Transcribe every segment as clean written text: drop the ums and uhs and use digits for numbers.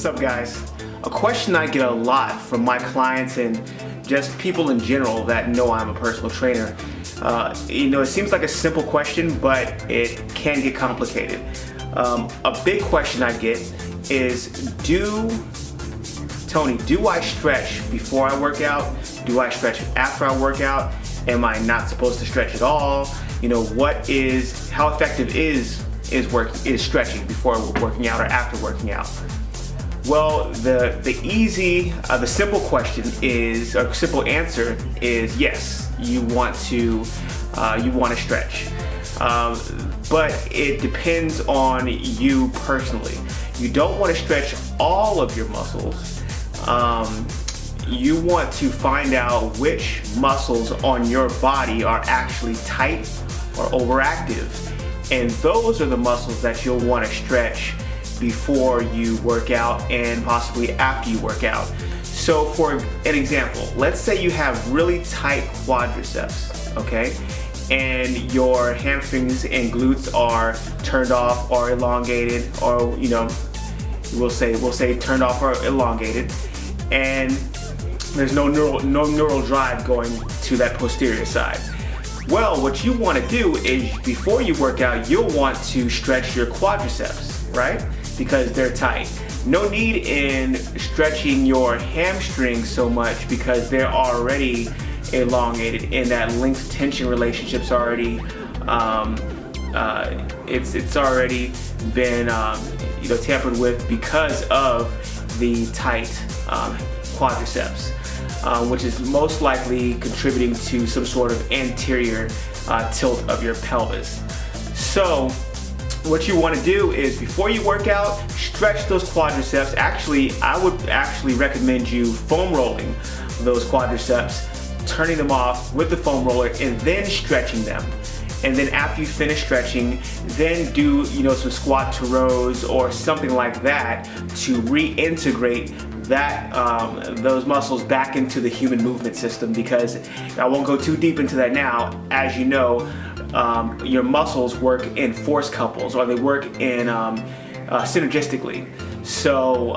up, guys? A question I get a lot from my clients and just people in general that know I'm a personal trainer. It seems like a simple question, but it can get complicated. A big question I get is, Tony, do I stretch before I work out? Do I stretch after I work out? Am I not supposed to stretch at all? How effective is stretching before working out or after working out? Well, the simple simple answer is yes. You want to stretch, but it depends on you personally. You don't want to stretch all of your muscles. You want to find out which muscles on your body are actually tight or overactive, and those are the muscles that you'll want to stretch before you work out and possibly after you work out. So for an example, let's say you have really tight quadriceps, okay? And your hamstrings and glutes are turned off or elongated, or we'll say turned off or elongated, and there's no neural drive going to that posterior side. Well, what you want to do is before you work out, you'll want to stretch your quadriceps, right? Because they're tight. No need in stretching your hamstrings so much because they're already elongated and that length tension relationship's already it's already been tampered with because of the tight quadriceps, which is most likely contributing to some sort of anterior tilt of your pelvis. So what you want to do is before you work out, stretch those quadriceps. Actually, I would recommend you foam rolling those quadriceps, turning them off with the foam roller and then stretching them. And then after you finish stretching, then do some squat to rows or something like that to reintegrate those muscles back into the human movement system, because I won't go too deep into that now. As you know, your muscles work in force couples, or they work in synergistically. So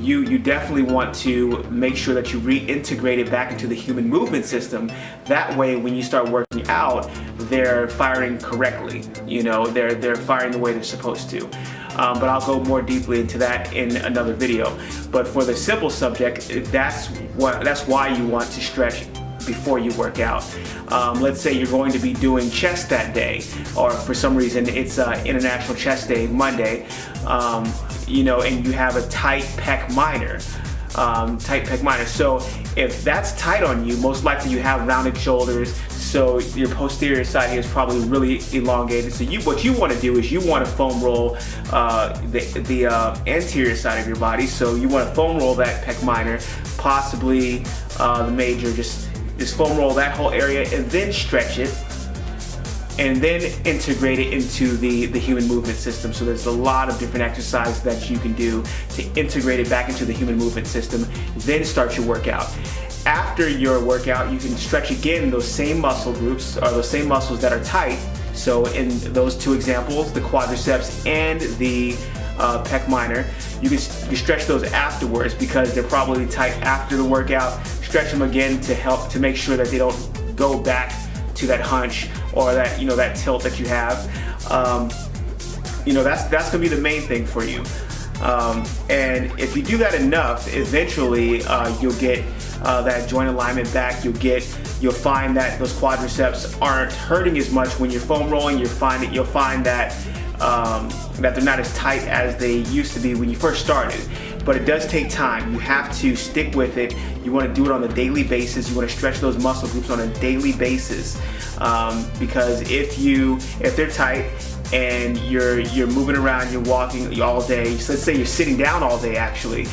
you definitely want to make sure that you reintegrate it back into the human movement system. That way, when you start working out, they're firing correctly. They're firing the way they're supposed to. But I'll go more deeply into that in another video. But for the simple subject, that's why you want to stretch before you work out. Let's say you're going to be doing chest that day, or for some reason it's International Chest Day Monday, and you have a tight pec minor. So if that's tight on you, most likely you have rounded shoulders, so your posterior side here is probably really elongated. So what you want to do is you want to foam roll the anterior side of your body. So you want to foam roll that pec minor, possibly the major. Just foam roll that whole area and then stretch it, and then integrate it into the human movement system. So there's a lot of different exercises that you can do to integrate it back into the human movement system, then start your workout. After your workout, you can stretch again those same muscle groups, or those same muscles that are tight. So in those two examples, the quadriceps and the pec minor, you can stretch those afterwards because they're probably tight after the workout. Stretch them again to make sure that they don't go back to that hunch or that that tilt that you have. That's gonna be the main thing for you. And if you do that enough, eventually you'll get that joint alignment back. You'll find that those quadriceps aren't hurting as much when you're foam rolling. You'll find that they're not as tight as they used to be when you first started. But it does take time. You have to stick with it. You want to do it on a daily basis. You want to stretch those muscle groups on a daily basis, because if they're tight and you're moving around, you're walking all day. So let's say you're sitting down all day. Actually,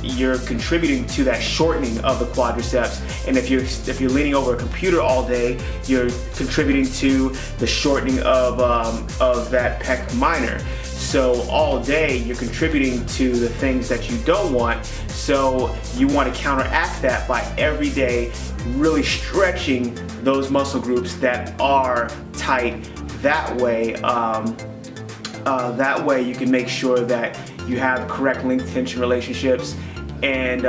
you're contributing to that shortening of the quadriceps. And if you're leaning over a computer all day, you're contributing to the shortening of that pec minor. So all day you're contributing to the things that you don't want. So you want to counteract that by every day really stretching those muscle groups that are tight. That way you can make sure that you have correct length tension relationships, and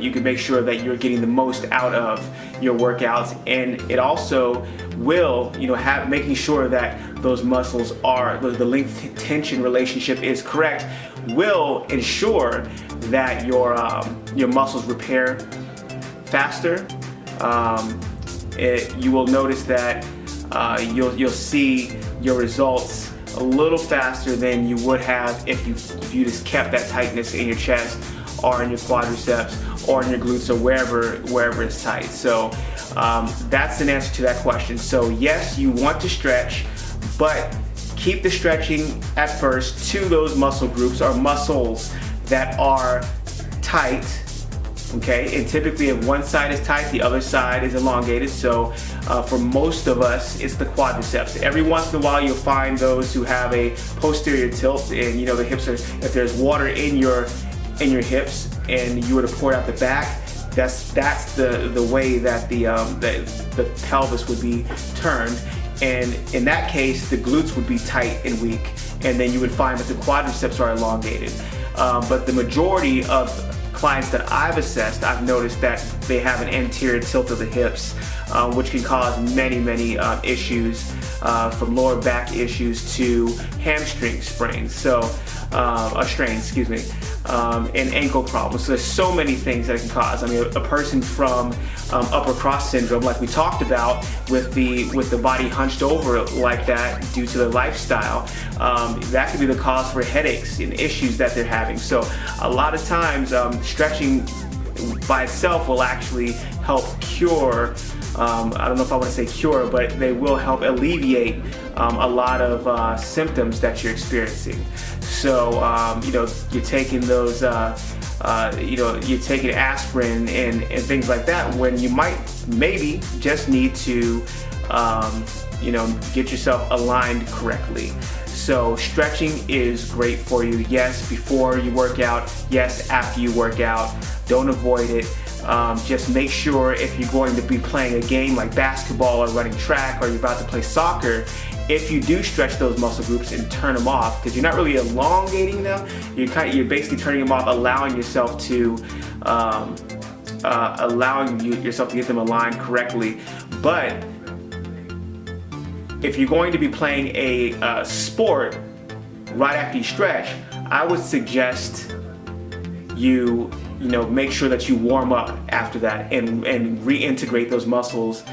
you can make sure that you're getting the most out of your workouts. And it also will, making sure that those muscles are, the length tension relationship is correct, will ensure that your muscles repair faster. You will notice that you'll see your results a little faster than you would have if you just kept that tightness in your chest or in your quadriceps or in your glutes or wherever it's tight. So that's an answer to that question. So yes, you want to stretch, but keep the stretching at first to those muscle groups or muscles that are tight. Okay, and typically if one side is tight, the other side is elongated. So for most of us, it's the quadriceps. Every once in a while, you'll find those who have a posterior tilt, and the hips are, if there's water in your hips and you were to pour it out the back, that's the way that the pelvis would be turned. And in that case, the glutes would be tight and weak, and then you would find that the quadriceps are elongated. But the majority of clients that I've assessed, I've noticed that they have an anterior tilt of the hips, which can cause many issues, from lower back issues to hamstring sprains, strains, and ankle problems. So there's so many things that it can cause. I mean, a person from upper cross syndrome, like we talked about, with the body hunched over like that due to their lifestyle, that could be the cause for headaches and issues that they're having. So a lot of times, stretching by itself will actually help cure, I don't know if I want to say cure, but they will help alleviate a lot of symptoms that you're experiencing. So you're taking those, you're taking aspirin and things like that when you maybe just need to get yourself aligned correctly. So stretching is great for you. Yes, before you work out. Yes, after you work out. Don't avoid it. Just make sure, if you're going to be playing a game like basketball or running track, or you're about to play soccer, if you do stretch those muscle groups and turn them off, because you're not really elongating them, you're basically turning them off, allowing yourself to get them aligned correctly. But if you're going to be playing a sport right after you stretch, I would suggest you make sure that you warm up after that and reintegrate those muscles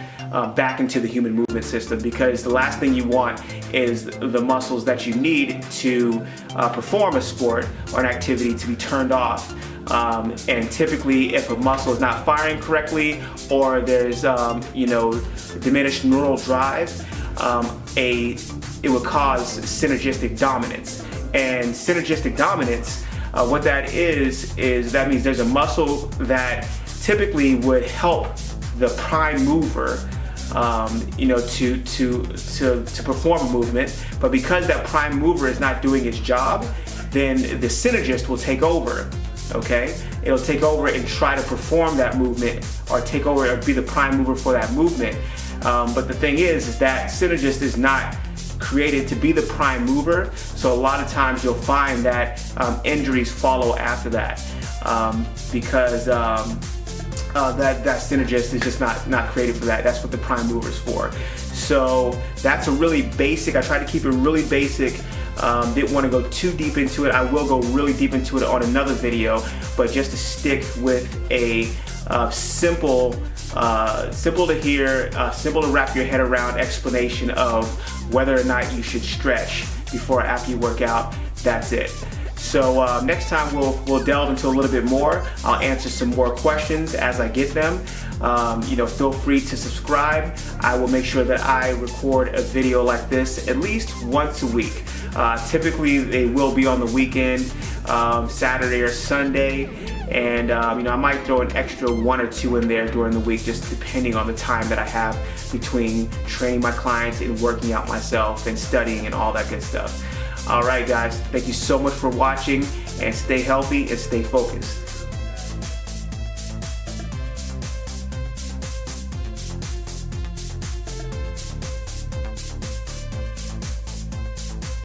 back into the human movement system, because the last thing you want is the muscles that you need to perform a sport or an activity to be turned off. And typically, if a muscle is not firing correctly, or there's diminished neural drive, it would cause synergistic dominance. And synergistic dominance, what that is that means there's a muscle that typically would help the prime mover, to perform a movement, but because that prime mover is not doing its job, then the synergist will take over. Okay, it'll take over and try to perform that movement, or take over or be the prime mover for that movement. But the thing is that synergist is not created to be the prime mover, so a lot of times you'll find that injuries follow after that, because that synergist is just not created for that. That's what the prime mover is for. So that's a really basic. I try to keep it really basic. Didn't want to go too deep into it. I will go really deep into it on another video, but just to stick with a simple to hear, simple to wrap your head around explanation of whether or not you should stretch before or after you work out. That's it. So next time we'll delve into a little bit more. I'll answer some more questions as I get them. Feel free to subscribe. I will make sure that I record a video like this at least once a week. Typically they will be on the weekend, Saturday or Sunday. And I might throw an extra 1 or 2 in there during the week, just depending on the time that I have between training my clients and working out myself and studying and all that good stuff. All right, guys, thank you so much for watching, and stay healthy and stay focused.